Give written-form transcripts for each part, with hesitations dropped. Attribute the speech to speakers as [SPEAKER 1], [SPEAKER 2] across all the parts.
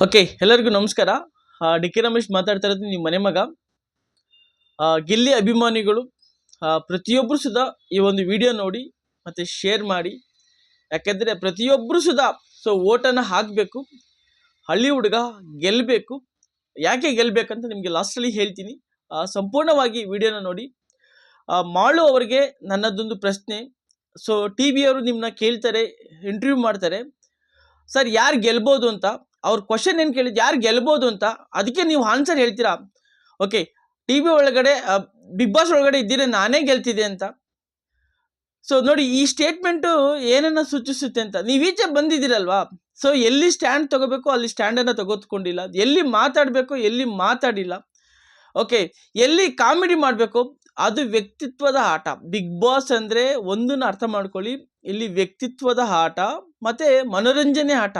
[SPEAKER 1] Okay, ಎಲ್ಲರಿಗೂ ನಮಸ್ಕಾರ. D K Ramesh ಮಾತಾಡ್ತಾ ಇರೋದು, ನಿಮ್ಮ ಮನೆ ಮಗ. ಗಿಲ್ಲಿ ಅಭಿಮಾನಿಗಳು ಪ್ರತಿಯೊಬ್ಬರು ಸುಧಾ ಈ ಒಂದು ವಿಡಿಯೋ ನೋಡಿ ಮತ್ತು ಶೇರ್ ಮಾಡಿ. ಯಾಕೆಂದರೆ ಪ್ರತಿಯೊಬ್ಬರು ಸುಧಾ ಓಟನ್ನು ಹಾಕಬೇಕು. ಹಳ್ಳಿ ಹುಡುಗ ಗೆಲ್ಲಬೇಕು. ಯಾಕೆ ಗೆಲ್ಲಬೇಕಂತ ನಿಮಗೆ ಲಾಸ್ಟಲ್ಲಿ ಹೇಳ್ತೀನಿ. ಸಂಪೂರ್ಣವಾಗಿ ವಿಡಿಯೋನ ನೋಡಿ. ಮಾಳು ಅವರಿಗೆ ನನ್ನದೊಂದು ಪ್ರಶ್ನೆ. ಟಿ ವಿಯವರು ನಿಮ್ಮನ್ನ ಕೇಳ್ತಾರೆ, ಇಂಟರ್ವ್ಯೂ ಮಾಡ್ತಾರೆ, ಸರ್ ಯಾರು ಗೆಲ್ಬೋದು ಅಂತ. ಅವ್ರ ಕ್ವಶನ್ ಏನು ಕೇಳಿದ್ದು, ಯಾರು ಗೆಲ್ಬೋದು ಅಂತ. ಅದಕ್ಕೆ ನೀವು ಆನ್ಸರ್ ಹೇಳ್ತೀರಾ. ಓಕೆ, ಟಿ ವಿ ಒಳಗಡೆ ಬಿಗ್ ಬಾಸ್ ಒಳಗಡೆ ಇದ್ದೀರಾ, ನಾನೇ ಗೆಲ್ತಿದೆ ಅಂತ. ನೋಡಿ, ಈ ಸ್ಟೇಟ್ಮೆಂಟು ಏನನ್ನ ಸೂಚಿಸುತ್ತೆ ಅಂತ. ನೀವು ಈಚೆ ಬಂದಿದ್ದೀರಲ್ವಾ, ಎಲ್ಲಿ ಸ್ಟ್ಯಾಂಡ್ ತಗೋಬೇಕು ಅಲ್ಲಿ ಸ್ಟ್ಯಾಂಡನ್ನು ತೆಗೆದುಕೊಂಡಿಲ್ಲ, ಎಲ್ಲಿ ಮಾತಾಡಬೇಕು ಎಲ್ಲಿ ಮಾತಾಡಿಲ್ಲ. ಓಕೆ, ಎಲ್ಲಿ ಕಾಮಿಡಿ ಮಾಡಬೇಕು ಅದು ವ್ಯಕ್ತಿತ್ವದ ಆಟ. ಬಿಗ್ ಬಾಸ್ ಅಂದರೆ ಒಂದನ್ನು ಅರ್ಥ ಮಾಡ್ಕೊಳ್ಳಿ, ಇಲ್ಲಿ ವ್ಯಕ್ತಿತ್ವದ ಆಟ ಮತ್ತು ಮನೋರಂಜನೆ ಆಟ.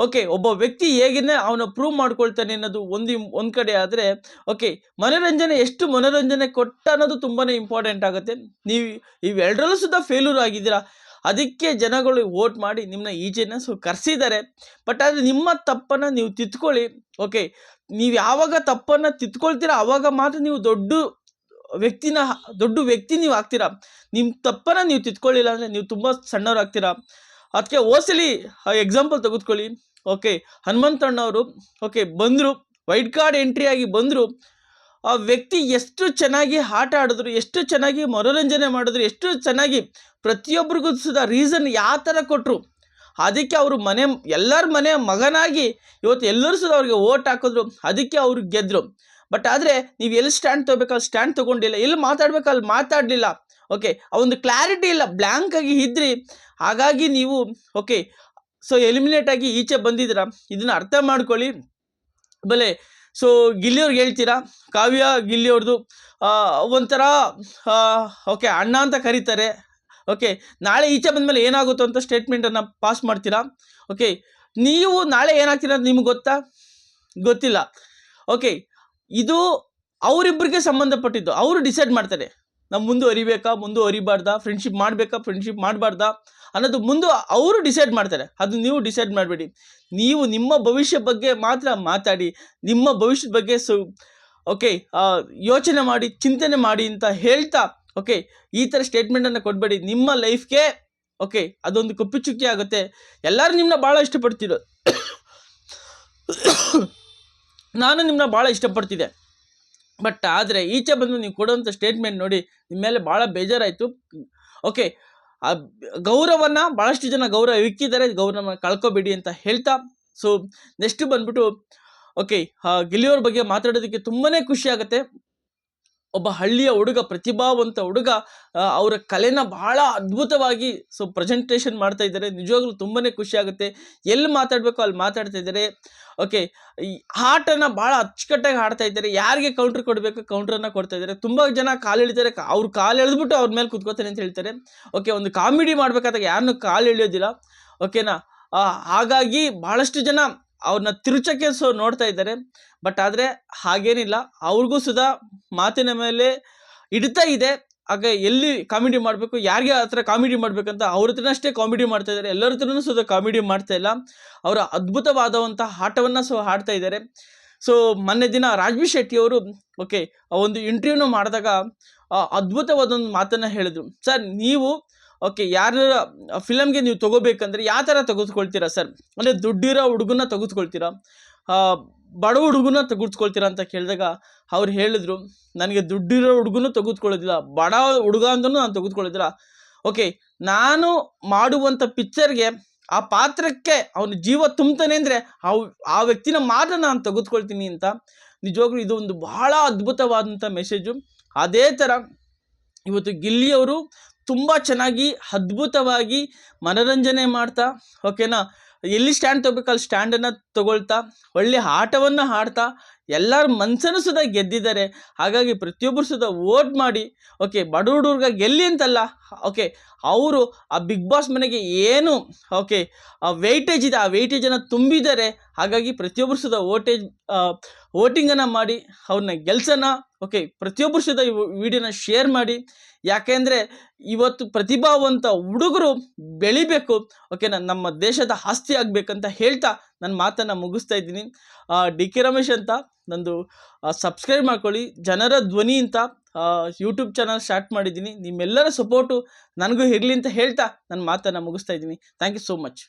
[SPEAKER 1] ಓಕೆ, ಒಬ್ಬ ವ್ಯಕ್ತಿ ಹೇಗೇನೆ ಅವನು ಪ್ರೂವ್ ಮಾಡ್ಕೊಳ್ತಾನೆ ಅನ್ನೋದು ಒಂದು ಕಡೆ ಆದರೆ, ಓಕೆ, ಮನೋರಂಜನೆ ಎಷ್ಟು ಮನೋರಂಜನೆ ಕೊಟ್ಟ ಅನ್ನೋದು ತುಂಬಾ ಇಂಪಾರ್ಟೆಂಟ್ ಆಗುತ್ತೆ. ನೀವು ಇವೆರಡರಲ್ಲೂ ಸುದ್ದ ಫೇಲ್ಯೂರ್ ಆಗಿದ್ದೀರಾ. ಅದಕ್ಕೆ ಜನಗಳು ವೋಟ್ ಮಾಡಿ ನಿಮ್ಮನ್ನ ಈಚೆನ ಕರೆಸಿದ್ದಾರೆ. ಬಟ್ ಆದರೆ ನಿಮ್ಮ ತಪ್ಪನ್ನು ನೀವು ತಿದ್ಕೊಳ್ಳಿ. ಓಕೆ, ನೀವು ಯಾವಾಗ ತಪ್ಪನ್ನು ತಿದ್ಕೊಳ್ತೀರಾ ಆವಾಗ ಮಾತ್ರ ನೀವು ದೊಡ್ಡ ವ್ಯಕ್ತಿ ನೀವು ಆಗ್ತೀರಾ. ನಿಮ್ಮ ತಪ್ಪನ್ನು ನೀವು ತಿದ್ಕೊಳ್ಳಿಲ್ಲ ಅಂದರೆ ನೀವು ತುಂಬ ಸಣ್ಣವರಾಗ್ತೀರಾ. ಅದಕ್ಕೆ ಓಸಲಿ ಎಕ್ಸಾಂಪಲ್ ತೆಗೆದುಕೊಳ್ಳಿ. ಓಕೆ, ಹನುಮಂತಣ್ಣವರು ಓಕೆ ಬಂದರು, ವೈಟ್ ಕಾರ್ಡ್ ಎಂಟ್ರಿ ಆಗಿ ಬಂದರು. ಆ ವ್ಯಕ್ತಿ ಎಷ್ಟು ಚೆನ್ನಾಗಿ ಆಟ ಆಡಿದ್ರು, ಎಷ್ಟು ಚೆನ್ನಾಗಿ ಮನೋರಂಜನೆ ಮಾಡಿದ್ರು, ಎಷ್ಟು ಚೆನ್ನಾಗಿ ಪ್ರತಿಯೊಬ್ಬರಿಗೂ ಸುಧಾ ರೀಸನ್ ಯಾವ ಥರ ಕೊಟ್ಟರು. ಅದಕ್ಕೆ ಅವರು ಎಲ್ಲರ ಮನೆ ಮಗನಾಗಿ ಇವತ್ತು ಎಲ್ಲರೂ ಸುಧಾ ಅವ್ರಿಗೆ ಓಟ್ ಹಾಕಿದ್ರು. ಅದಕ್ಕೆ ಅವ್ರು ಗೆದ್ದರು. ಬಟ್ ಆದರೆ ನೀವು ಎಲ್ಲಿ ಸ್ಟ್ಯಾಂಡ್ ತೊಗೋಬೇಕು ಅಲ್ಲಿ ಸ್ಟ್ಯಾಂಡ್ ತೊಗೊಂಡಿಲ್ಲ, ಎಲ್ಲಿ ಮಾತಾಡಬೇಕು ಅಲ್ಲಿ ಮಾತಾಡಲಿಲ್ಲ. ಓಕೆ, ಆ ಒಂದು ಕ್ಲಾರಿಟಿ ಇಲ್ಲ, ಬ್ಲ್ಯಾಂಕ್ ಆಗಿ ಇದ್ರಿ. ಹಾಗಾಗಿ ನೀವು ಓಕೆ ಎಲಿಮಿನೇಟ್ ಆಗಿ ಈಚೆ ಬಂದಿದ್ದೀರಾ. ಇದನ್ನು ಅರ್ಥ ಮಾಡ್ಕೊಳ್ಳಿ. ಬಲೆ ಗಿಲ್ಲಿಯವ್ರಿಗೆ ಹೇಳ್ತೀರಾ, ಕಾವ್ಯ ಗಿಲ್ಲಿಯವ್ರದ್ದು ಒಂಥರ ಓಕೆ ಅಣ್ಣ ಅಂತ ಕರೀತಾರೆ. ಓಕೆ, ನಾಳೆ ಈಚೆ ಬಂದಮೇಲೆ ಏನಾಗುತ್ತೋ ಅಂತ ಸ್ಟೇಟ್ಮೆಂಟನ್ನು ಪಾಸ್ ಮಾಡ್ತೀರಾ. ಓಕೆ, ನೀವು ನಾಳೆ ಏನಾಗ್ತೀರಾ ಅಂತ ನಿಮ್ಗೆ ಗೊತ್ತಿಲ್ಲ. ಓಕೆ, ಇದು ಅವರಿಬ್ಬರಿಗೆ ಸಂಬಂಧಪಟ್ಟಿದ್ದು. ಅವರು ಡಿಸೈಡ್ ಮಾಡ್ತಾರೆ, ನಾವು ಮುಂದುವರಿಬಾರ್ದಾ, ಫ್ರೆಂಡ್ಶಿಪ್ ಮಾಡಬೇಕಾ ಫ್ರೆಂಡ್ಶಿಪ್ ಮಾಡಬಾರ್ದಾ ಅನ್ನೋದು ಅವರು ಡಿಸೈಡ್ ಮಾಡ್ತಾರೆ. ಅದು ನೀವು ಡಿಸೈಡ್ ಮಾಡಬೇಡಿ. ನೀವು ನಿಮ್ಮ ಭವಿಷ್ಯ ಬಗ್ಗೆ ಮಾತ್ರ ಮಾತಾಡಿ, ನಿಮ್ಮ ಭವಿಷ್ಯದ ಬಗ್ಗೆ ಓಕೆ ಯೋಚನೆ ಮಾಡಿ, ಚಿಂತನೆ ಮಾಡಿ ಅಂತ ಹೇಳ್ತಾ, ಓಕೆ ಈ ಥರ ಸ್ಟೇಟ್ಮೆಂಟನ್ನು ಕೊಡಬೇಡಿ. ನಿಮ್ಮ ಲೈಫ್ಗೆ ಓಕೆ ಅದೊಂದು ಕಪ್ಪು ಚುಕ್ಕಿ ಆಗುತ್ತೆ. ಎಲ್ಲರೂ ನಿಮ್ಮನ್ನ ಭಾಳ ಇಷ್ಟಪಡ್ತಿರೋ ನಾನು ನಿಮ್ಮನ್ನ ಭಾಳ ಇಷ್ಟಪಡ್ತಿದ್ದೆ. ಬಟ್ ಆದರೆ ಈಚೆ ಬಂದು ನೀವು ಕೊಡುವಂಥ ಸ್ಟೇಟ್ಮೆಂಟ್ ನೋಡಿ, ನಿಮ್ಮ ಮೇಲೆ ಭಾಳ ಬೇಜಾರಾಯಿತು. ಓಕೆ, ಆ ಗೌರವವನ್ನು ಭಾಳಷ್ಟು ಜನ ಗೌರವ ಇಕ್ಕಿದ್ದಾರೆ, ಗೌರವ ಕಳ್ಕೊಬೇಡಿ ಅಂತ ಹೇಳ್ತಾ, ನೆಕ್ಸ್ಟ್ ಬಂದ್ಬಿಟ್ಟು ಓಕೆ ಗಿಲ್ಲಿಯವ್ರ ಬಗ್ಗೆ ಮಾತಾಡೋದಕ್ಕೆ ತುಂಬಾ ಖುಷಿ ಆಗುತ್ತೆ. ಒಬ್ಬ ಹಳ್ಳಿಯ ಹುಡುಗ, ಪ್ರತಿಭಾವಂತ ಹುಡುಗ, ಅವರ ಕಲೆನ ಭಾಳ ಅದ್ಭುತವಾಗಿ ಪ್ರೆಸೆಂಟೇಷನ್ ಮಾಡ್ತಾ ಇದ್ದಾರೆ. ನಿಜವಾಗ್ಲೂ ತುಂಬಾ ಖುಷಿ ಆಗುತ್ತೆ. ಎಲ್ಲಿ ಮಾತಾಡಬೇಕು ಅಲ್ಲಿ ಮಾತಾಡ್ತಾ ಇದ್ದಾರೆ. ಓಕೆ, ಈ ಆಟನ ಭಾಳ ಅಚ್ಚುಕಟ್ಟಾಗಿ ಆಡ್ತಾ ಇದ್ದಾರೆ. ಯಾರಿಗೆ ಕೌಂಟ್ರ್ ಕೊಡಬೇಕು ಕೌಂಟ್ರನ್ನು ಕೊಡ್ತಾ ಇದ್ದಾರೆ. ತುಂಬ ಜನ ಕಾಲು ಎಳಿತಾರೆ, ಅವ್ರು ಕಾಲು ಎಳೆದ್ಬಿಟ್ಟು ಅವ್ರ ಮೇಲೆ ಕುತ್ಕೋತಾರೆ ಅಂತ ಹೇಳ್ತಾರೆ. ಓಕೆ, ಒಂದು ಕಾಮಿಡಿ ಮಾಡಬೇಕಾದಾಗ ಯಾರನ್ನೂ ಕಾಲು ಎಳೆಯೋದಿಲ್ಲ. ಓಕೆನಾ, ಹಾಗಾಗಿ ಭಾಳಷ್ಟು ಜನ ಅವ್ರನ್ನ ತಿರುಚಕ್ಕೆ ನೋಡ್ತಾ ಇದ್ದಾರೆ. ಬಟ್ ಆದರೆ ಹಾಗೇನಿಲ್ಲ, ಅವ್ರಿಗೂ ಸುಧಾ ಮಾತಿನ ಮೇಲೆ ಹಿಡಿತಾ ಇದೆ. ಆಗ ಎಲ್ಲಿ ಕಾಮಿಡಿ ಮಾಡಬೇಕು, ಯಾರಿಗೆ ಆ ಥರ ಕಾಮಿಡಿ ಮಾಡಬೇಕಂತ ಅವ್ರ ಹತ್ರನೇ ಅಷ್ಟೇ ಕಾಮಿಡಿ ಮಾಡ್ತಾ ಇದ್ದಾರೆ. ಎಲ್ಲರ ಹತ್ರನೂ ಸುಧಾ ಕಾಮಿಡಿ ಮಾಡ್ತಾ ಇಲ್ಲ. ಅವರ ಅದ್ಭುತವಾದಂಥ ಆಟವನ್ನು ಆಡ್ತಾ ಇದ್ದಾರೆ. ಮೊನ್ನೆ ದಿನ ರಾಜ್ವಿ ಶೆಟ್ಟಿಯವರು ಓಕೆ ಒಂದು ಇಂಟರ್ವ್ಯೂನ ಮಾಡಿದಾಗ ಅದ್ಭುತವಾದೊಂದು ಮಾತನ್ನು ಹೇಳಿದ್ರು. ಸರ್, ನೀವು ಓಕೆ ಯಾರ ಫಿಲಮ್ಗೆ ನೀವು ತೊಗೋಬೇಕಂದ್ರೆ ಯಾವ ಥರ ತೆಗೆದುಕೊಳ್ತೀರಾ ಸರ್? ಅಂದರೆ ದುಡ್ಡಿರೋ ಹುಡುಗನ ತೆಗೆದುಕೊಳ್ತೀರಾ, ಬಡ ಹುಡುಗನ ತೆಗೆದುಕೊಳ್ತೀರಾ ಅಂತ ಕೇಳಿದಾಗ ಅವ್ರು ಹೇಳಿದ್ರು, ನನಗೆ ದುಡ್ಡಿರೋ ಹುಡುಗನೂ ತೆಗೆದುಕೊಳ್ಳೋದಿಲ್ಲ, ಬಡ ಹುಡುಗ ಅಂತಲೂ ನಾನು ತೆಗೆದುಕೊಳ್ಳೋದಿಲ್ಲ. ಓಕೆ, ನಾನು ಮಾಡುವಂಥ ಪಿಕ್ಚರ್ಗೆ ಆ ಪಾತ್ರಕ್ಕೆ ಅವನು ಜೀವ ತುಂಬ್ತಾನೆ ಅಂದರೆ ಆ ವ್ಯಕ್ತಿನ ಮಾತ್ರ ನಾನು ತೆಗೆದುಕೊಳ್ತೀನಿ ಅಂತ. ನಿಜವಾಗ್ಲೂ ಇದು ಒಂದು ಬಹಳ ಅದ್ಭುತವಾದಂಥ ಮೆಸೇಜು. ಅದೇ ಥರ ಇವತ್ತು ಗಿಲ್ಲಿಯವರು ತುಂಬ ಚೆನ್ನಾಗಿ ಅದ್ಭುತವಾಗಿ ಮನೋರಂಜನೆ ಮಾಡ್ತಾ, ಓಕೆನಾ, ಎಲ್ಲಿ ಸ್ಟ್ಯಾಂಡ್ ತೊಗೋಬೇಕು ಅಲ್ಲಿ ಸ್ಟ್ಯಾಂಡನ್ನು ತಗೊಳ್ತಾ, ಒಳ್ಳೆ ಆಟವನ್ನು ಆಡ್ತಾ ಎಲ್ಲರ ಮನಸ್ಸನ್ನು ಸುಧಾ ಗೆದ್ದಿದ್ದಾರೆ. ಹಾಗಾಗಿ ಪ್ರತಿಯೊಬ್ಬರು ಸುಧಾ ವೋಟ್ ಮಾಡಿ. ಓಕೆ, ಬಡ ಹುಡುಗರಿಗೆ ಗೆಲ್ಲಿ ಅಂತಲ್ಲ, ಓಕೆ ಅವರು ಆ ಬಿಗ್ ಬಾಸ್ ಮನೆಗೆ ಏನು ಓಕೆ ಆ ವೆಯ್ಟೇಜ್ ಇದೆ, ಆ ವೆಯ್ಟೇಜನ್ನು ತುಂಬಿದ್ದಾರೆ. ಹಾಗಾಗಿ ಪ್ರತಿಯೊಬ್ಬರು ಸುಧಾ ವೋಟಿಂಗನ್ನು ಮಾಡಿ ಅವ್ರನ್ನ ಗೆಲ್ಸೋಣ. ಓಕೆ, ಪ್ರತಿಯೊಬ್ಬರು ಸುಧಾ ಈ ವಿಡಿಯೋನ ಶೇರ್ ಮಾಡಿ. ಯಾಕೆಂದರೆ ಇವತ್ತು ಪ್ರತಿಭಾವಂತ ಹುಡುಗರು ಬೆಳಿಬೇಕು. ಓಕೆನಾ, ನಮ್ಮ ದೇಶದ ಆಸ್ತಿ ಆಗಬೇಕಂತ ಹೇಳ್ತಾ ನನ್ನ ಮಾತನ್ನು ಮುಗಿಸ್ತಾ ಇದ್ದೀನಿ. ಡಿ ಕೆ ರಮೇಶ್ ಅಂತ ನಂದು ಸಬ್ಸ್ಕ್ರೈಬ್ ಮಾಡ್ಕೊಳ್ಳಿ. ಜನರ ಧ್ವನಿ ಅಂತ ಯೂಟ್ಯೂಬ್ ಚಾನಲ್ ಸ್ಟಾರ್ಟ್ ಮಾಡಿದ್ದೀನಿ. ನಿಮ್ಮೆಲ್ಲರ ಸಪೋರ್ಟು ನನಗೂ ಇರಲಿ ಅಂತ ಹೇಳ್ತಾ ನನ್ನ ಮಾತನ್ನು ಮುಗಿಸ್ತಾ ಇದ್ದೀನಿ. Thank you so much.